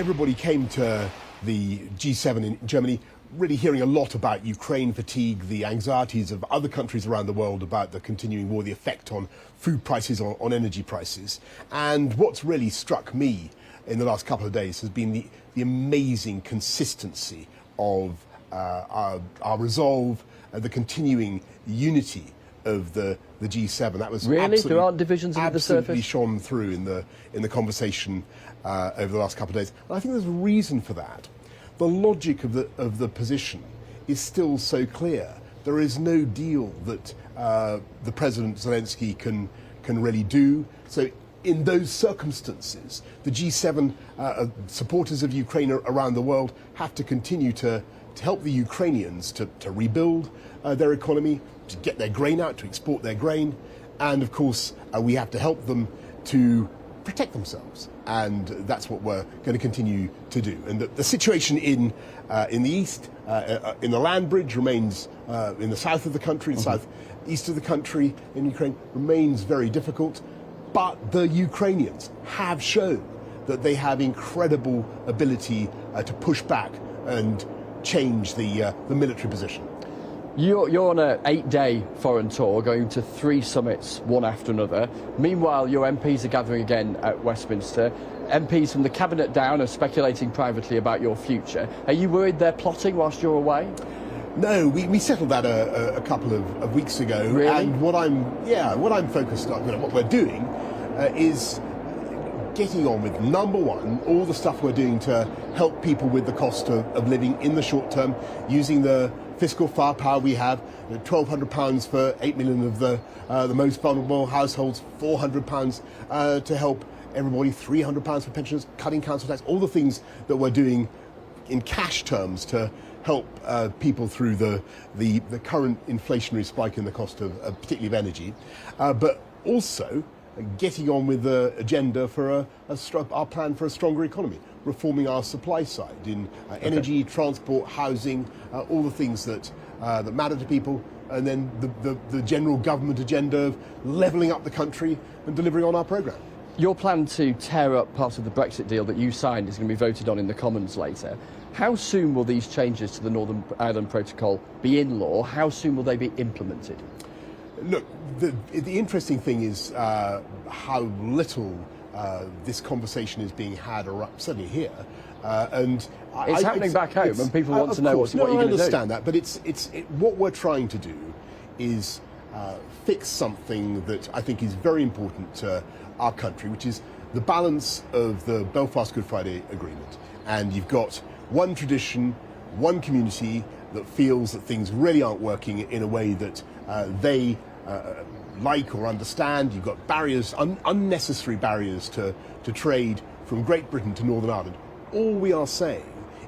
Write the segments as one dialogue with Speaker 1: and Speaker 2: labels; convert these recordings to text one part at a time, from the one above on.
Speaker 1: everybody came to the G7 in Germany really hearing a lot about Ukraine fatigue, the anxieties of other countries around the world about the continuing war, the effect on food prices, on energy prices. And what's really struck me in the last couple of days has been the amazing consistency of our resolve, the continuing unity of the G7. That was
Speaker 2: really, there aren't divisions under the surface.
Speaker 1: Absolutely shone through in the conversation over the last couple of days. And I think there's a reason for that. The logic of the position is still so clear. There is no deal that the President Zelensky can really do. So in those circumstances, the G7 supporters of Ukraine around the world have to continue to help the Ukrainians to rebuild their economy, to get their grain out, to export their grain. And of course, we have to help them to protect themselves. And that's what we're going to continue to do. And the situation in the east, in the land bridge remains, in the south of the country, the southeast of the country in Ukraine remains very difficult. But the Ukrainians have shown that they have incredible ability to push back and change the military position.
Speaker 2: You're on an 8-day foreign tour, going to 3 summits, one after another. Meanwhile, your MPs are gathering again at Westminster. MPs from the cabinet down are speculating privately about your future. Are you worried they're plotting whilst you're away?
Speaker 1: No, we settled that a couple of weeks ago.
Speaker 2: Really?
Speaker 1: And what I'm focused on, what we're doing is getting on with, number one, all the stuff we're doing to help people with the cost of living in the short term, using the fiscal firepower we have, £1,200 for 8 million of the most vulnerable households, £400 to help everybody, £300 for pensioners, cutting council tax, all the things that we're doing in cash terms to help people through the current inflationary spike in the cost of particularly of energy, but also getting on with the agenda for our plan for a stronger economy, reforming our supply side in energy, transport, housing, all the things that matter to people, and then the general government agenda of levelling up the country and delivering on our programme.
Speaker 2: Your plan to tear up part of the Brexit deal that you signed is going to be voted on in the Commons later. How soon will these changes to the Northern Ireland Protocol be in law? How soon will they be implemented?
Speaker 1: Look, the interesting thing is how little this conversation is being had, certainly here. And
Speaker 2: it's happening back home, and people want to know what you're going to do.
Speaker 1: I understand that, but what we're trying to do is fix something that I think is very important to our country, which is the balance of the Belfast Good Friday Agreement. And you've got one tradition, one community that feels that things really aren't working in a way that they like or understand. You've got barriers, unnecessary barriers to trade from Great Britain to Northern Ireland. All we are saying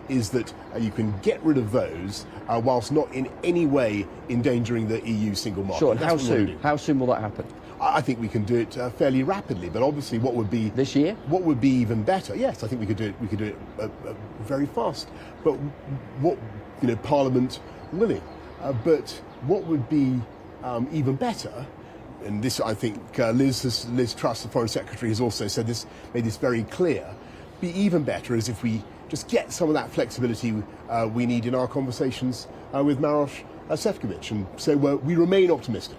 Speaker 1: is that you can get rid of those whilst not in any way endangering the EU single market.
Speaker 2: Sure, and how soon? How soon will that happen?
Speaker 1: I think we can do it fairly rapidly, but obviously what would be...
Speaker 2: This year?
Speaker 1: What would be even better, yes, I think we could do it very fast. But what, Parliament willing. But what would be even better, and this I think Liz Truss, the Foreign Secretary, has also said this, made this very clear, be even better is if we just get some of that flexibility we need in our conversations with Maroš Šefčovič. And so we remain optimistic.